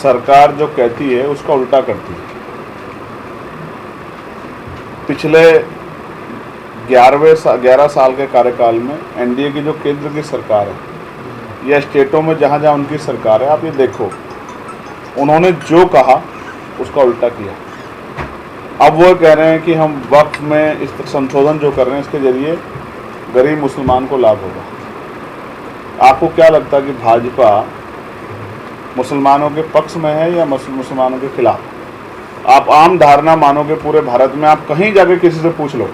सरकार जो कहती है उसका उल्टा करती है। पिछले 11 साल के कार्यकाल में एनडीए की जो केंद्र की सरकार है या स्टेटों में जहाँ जहाँ उनकी सरकार है, आप ये देखो, उन्होंने जो कहा उसका उल्टा किया। अब वो कह रहे हैं कि हम वक्फ में इस संशोधन जो कर रहे हैं इसके जरिए गरीब मुसलमान को लाभ होगा। आपको क्या लगता है कि भाजपा मुसलमानों के पक्ष में है या मुसलमानों के खिलाफ? आप आम धारणा मानोगे पूरे भारत में, आप कहीं जाके किसी से पूछ लो,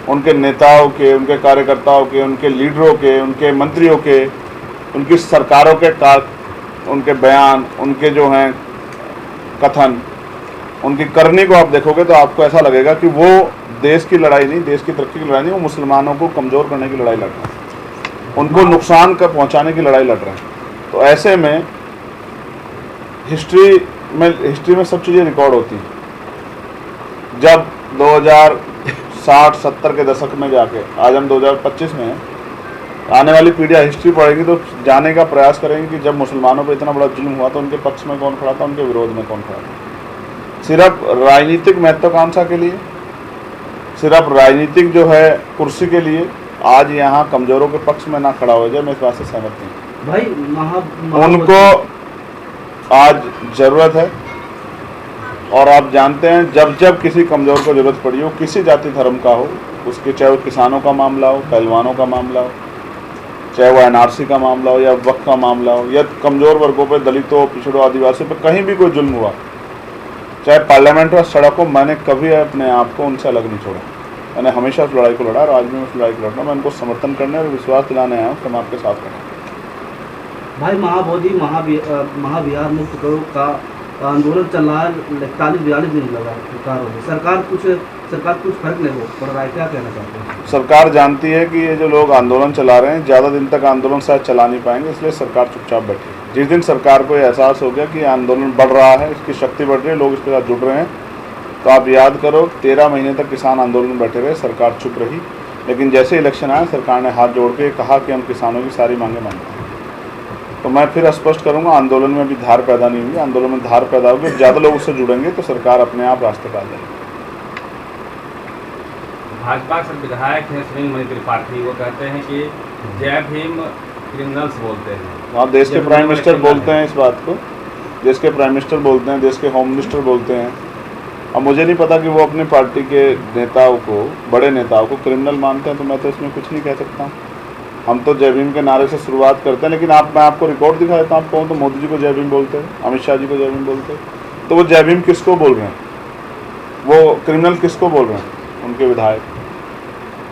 उनके नेताओं के, उनके कार्यकर्ताओं के, उनके लीडरों के, उनके मंत्रियों के, उनकी सरकारों के उनके बयान, उनके जो हैं कथन, उनकी करनी को आप देखोगे तो आपको ऐसा लगेगा कि वो देश की लड़ाई नहीं, देश की तरक्की की लड़ाई नहीं, वो मुसलमानों को कमज़ोर करने की लड़ाई लड़ रहे हैं, उनको नुकसान कर पहुंचाने की लड़ाई लड़ रहे हैं। तो ऐसे में हिस्ट्री में सब चीज़ें रिकॉर्ड होती हैं। जब 2060-70 के दशक में जाके आज हम 2025 में हैं, आने वाली पीढ़ियाँ हिस्ट्री पढ़ेगी तो जाने का प्रयास करेंगे कि जब मुसलमानों पर इतना बड़ा जुल्म हुआ तो उनके पक्ष में कौन खड़ा था, उनके विरोध में कौन खड़ा था। सिर्फ राजनीतिक महत्वाकांक्षा के लिए, सिर्फ राजनीतिक जो है कुर्सी के लिए आज यहाँ कमज़ोरों के पक्ष में ना खड़ा हो जाए, मैं इस बात से सहमत नहीं भाई। उनको आज ज़रूरत है, और आप जानते हैं जब जब किसी कमज़ोर को ज़रूरत पड़ी हो, किसी जाति धर्म का हो, उसके चाहे वो किसानों का मामला हो, पहलवानों का मामला हो, चाहे वो एनआरसी का मामला हो या वक्फ का मामला हो, या कमज़ोर वर्गों पर, दलितों, पिछड़ों, आदिवासी पर कहीं भी कोई जुल्म हुआ, चाहे पार्लियामेंट और सड़कों, मैंने कभी अपने आप को उनसे अलग नहीं छोड़ा। मैंने हमेशा उस लड़ाई को लड़ा और आज भी उस लड़ाई को लड़ रहा हूँ। मैं उनको समर्थन करने और विश्वास दिलाने आया हूँ कि हम आपके साथ खड़े हैं। भाई महाबोधि महाविहार मुक्त करो का आंदोलन चल रहा है, 41-42 दिन लगा सरकार कुछ फर्क नहीं पड़ रहा है, क्या कहना चाहते हैं? सरकार जानती है कि ये जो लोग आंदोलन चला रहे हैं ज़्यादा दिन तक आंदोलन शायद चला नहीं पाएंगे, इसलिए सरकार चुपचाप बैठी है। जिस दिन सरकार को एहसास हो गया कि आंदोलन बढ़ रहा है, इसकी शक्ति बढ़ रही है, लोग इसके साथ जुड़ रहे हैं, तो आप याद करो 13 महीने तक किसान आंदोलन में बैठे रहे, सरकार चुप रही। लेकिन जैसे इलेक्शन आया, सरकार ने हाथ जोड़ के कहा कि हम किसानों की सारी मांगें मानते हैं। तो मैं फिर स्पष्ट करूंगा, आंदोलन में भी धार पैदा नहीं हुई। आंदोलन में धार पैदा होगी, ज़्यादा लोग उससे जुड़ेंगे तो सरकार अपने आप रास्ते पर आ जाएगी। भाजपा के विधायक हैं सुनील मणि त्रिपाठी, वो कहते हैं कि जय भीम क्रिमिनल्स बोलते हैं। हाँ, देश के प्राइम मिनिस्टर बोलते हैं इस बात को, देश के प्राइम मिनिस्टर बोलते हैं, देश के होम मिनिस्टर बोलते हैं। अब मुझे नहीं पता कि वो अपनी पार्टी के नेताओं को, बड़े नेताओं को क्रिमिनल मानते हैं, तो मैं तो इसमें कुछ नहीं कह सकता। हम तो जय भीम के नारे से शुरुआत करते हैं, लेकिन मैं आपको रिकॉर्ड दिखा देता हूँ। आप कहूँ तो मोदी जी को जय भीम बोलते हैं, अमित शाह जी को जय भीम बोलते हैं, तो वो जय भीम किसको बोल रहे हैं? वो क्रिमिनल किसको बोल रहे हैं? उनके विधायक।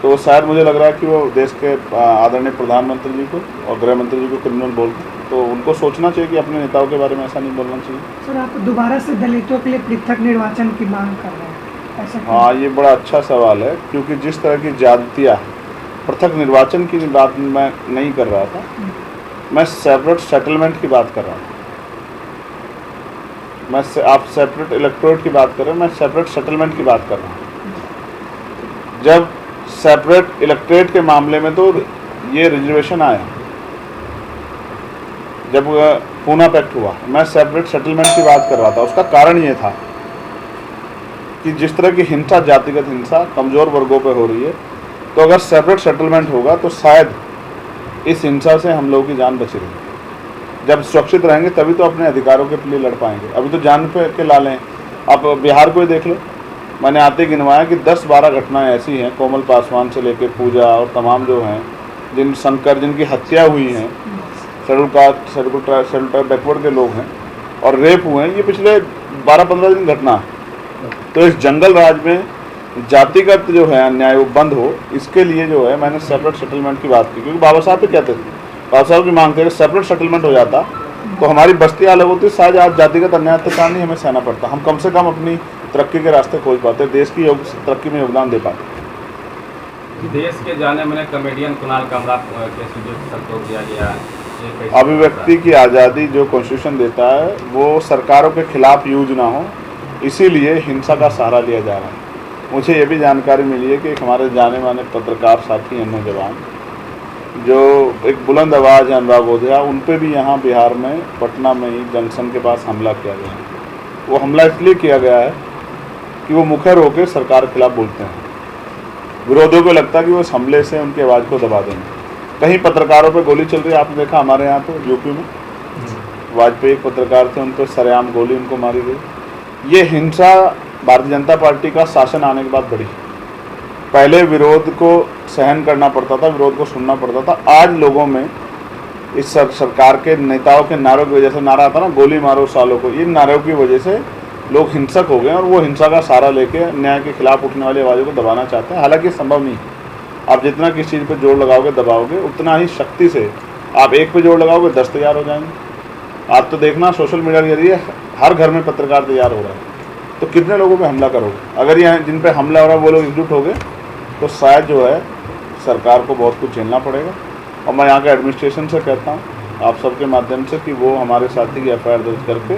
तो शायद मुझे लग रहा है कि वो देश के आदरणीय प्रधानमंत्री जी को और गृह मंत्री जी को क्रिमिनल बोल रहे हैं, तो उनको सोचना चाहिए कि अपने नेताओं के बारे में ऐसा नहीं बोलना चाहिए। सर, आप दोबारा से दलितों के लिए पृथक निर्वाचन की मांग कर रहे हैं, ऐसा? हाँ, ये बड़ा अच्छा सवाल है, क्योंकि जिस तरह की ज्यादतियाँ, पृथक निर्वाचन की बात मैं नहीं कर रहा था, मैं सेपरेट सेटलमेंट की बात कर रहा हूँ। आप सेपरेट इलेक्टोरेट की बात कर रहे हैं, मैं सेपरेट सेटलमेंट की बात कर रहा हूँ। जब सेपरेट इलेक्टोरेट के मामले में तो ये रिजर्वेशन आया, जब पूना पैक्ट हुआ, मैं सेपरेट सेटलमेंट की बात कर रहा था। उसका कारण ये था कि जिस तरह की हिंसा, जातिगत हिंसा कमज़ोर वर्गों पर हो रही है, तो अगर सेपरेट सेटलमेंट होगा तो शायद इस हिंसा से हम लोगों की जान बची रहेगी। जब सुरक्षित रहेंगे तभी तो अपने अधिकारों के लिए लड़ पाएंगे। अभी तो जान पे के लाले हैं। आप बिहार को ही देख लो, मैंने आते गिनवाया कि 10-12 घटनाएं ऐसी हैं, कोमल पासवान से लेकर पूजा और तमाम जो हैं, जिनकी हत्या हुई हैं, शेड्यूल बैकवर्ड के लोग हैं, और रेप हुए हैं, ये पिछले 12-15 दिन घटना है। तो इस जंगल राज में जातिगत जो है अन्याय वो बंद हो, इसके लिए जो है मैंने सेपरेट सेटलमेंट की बात की, क्योंकि बाबा साहब भी कहते थे, बाबा साहब की मांग थे कि सेपरेट सेटलमेंट हो जाता तो हमारी बस्ती अलग होती, शायद आज जातिगत अन्याय अत्याचार नहीं हमें सहना पड़ता, हम कम से कम अपनी तरक्की के रास्ते खोज पाते, देश की तरक्की में योगदान दे पाते। देश के जाने माने कॉमेडियन कुणाल कामरा को दिया गया, अभिव्यक्ति की आज़ादी जो कॉन्स्टिट्यूशन देता है वो सरकारों के खिलाफ यूज ना हो, इसीलिए हिंसा का सहारा लिया जा रहा है। मुझे ये भी जानकारी मिली है कि हमारे जाने माने पत्रकार साथी हैं, नौजवान, जो एक बुलंद आवाज़ है अनुराग ओझा, उन पे भी यहाँ बिहार में पटना में ही जंक्शन के पास हमला किया गया है। वो हमला इसलिए किया गया है कि वो मुखर होकर सरकार के खिलाफ बोलते हैं। विरोधियों को लगता है कि वो इस हमले से उनकी आवाज़ को दबा देंगे। कहीं पत्रकारों पे गोली चल रही है, आपने देखा हमारे यहाँ तो यूपी में वाजपेयी एक पत्रकार थे, उन पर सरेआम गोली उनको मारी गई। ये हिंसा भारतीय जनता पार्टी का शासन आने के बाद बढ़ी। पहले विरोध को सहन करना पड़ता था, विरोध को सुनना पड़ता था। आज लोगों में इस सरकार के नेताओं के नारों की वजह से, नारा आता ना गोली मारो सालों को, इन नारों की वजह से लोग हिंसक हो गए और वो हिंसा का सहारा लेके न्याय के खिलाफ उठने वाली आवाज़ों को दबाना चाहते हैं। हालांकि संभव नहीं। आप जितना किसी चीज़ पे जोर लगाओगे दबाओगे, उतना ही शक्ति से आप एक पे जोर लगाओगे 10 तैयार हो जाएंगे। आप तो देखना सोशल मीडिया के जरिए हर घर में पत्रकार तैयार हो रहा है, तो कितने लोगों पे हमला करोगे? अगर ये जिन पे हमला हो रहा है वो लोग एकजुट हो गए तो शायद जो है सरकार को बहुत कुछ झेलना पड़ेगा। और मैं यहाँ के एडमिनिस्ट्रेशन से कहता हूँ आप सबके माध्यम से कि वो हमारे साथी की FIR दर्ज करके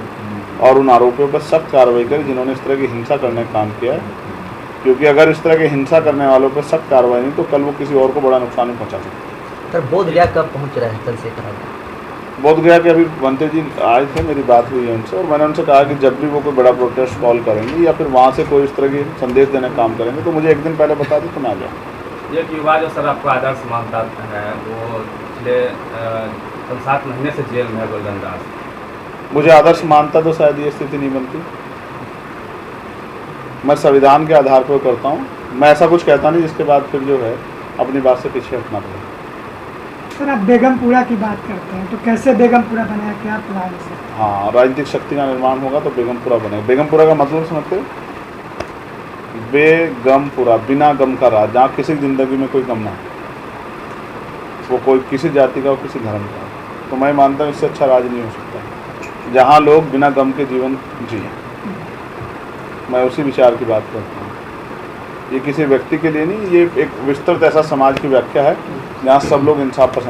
और उन आरोपियों पर सख्त कार्रवाई करें जिन्होंने इस तरह की हिंसा करने का काम किया है। क्योंकि अगर इस तरह की हिंसा करने वालों पर सख्त कार्रवाई नहीं तो कल वो किसी और को बड़ा नुकसान नहीं पहुँचा सकते। सर बोध गया कब पहुँच रहे हैं चंद्रशेखर आजाद? बोध गया कि अभी बनते जी आए थे, मेरी बात हुई है उनसे और मैंने उनसे कहा कि जब भी वो कोई बड़ा प्रोटेस्ट कॉल करेंगे या फिर वहाँ से कोई इस तरह की संदेश देने का काम करेंगे तो मुझे एक दिन पहले बता दें तो मैं आ जाऊँ। एक युवा जो सर आपको आदर्श मानता है वो पिछले 7 महीने से जेल में है, गोल्डन दास। मुझे आदर्श मानता तो शायद ये स्थिति नहीं बनती। मैं संविधान के आधार पर करता हूँ, मैं ऐसा कुछ कहता नहीं जिसके बाद फिर जो है अपनी बात से पीछे हटना पड़े। सर आप बेगमपुरा की बात करते हैं तो कैसे बेगमपुरा बनाया, क्या प्लान है सर? हाँ, राजनीतिक शक्ति का निर्माण होगा तो बेगमपुरा बनेगा। बेगमपुरा का मतलब समझते हो? बेगमपुरा, बिना गम का राज, जहाँ किसी की ज़िंदगी में कोई गम ना हो, वो कोई किसी जाति का हो किसी धर्म का हो। तो मैं मानता हूँ इससे अच्छा राज नहीं हो सकता जहाँ लोग बिना गम के जीवन जिए। मैं उसी विचार की बात करता हूँ। ये किसी व्यक्ति के लिए नहीं, ये एक विस्तृत ऐसा समाज की व्याख्या है जहाँ सब लोग इंसाफ पसंद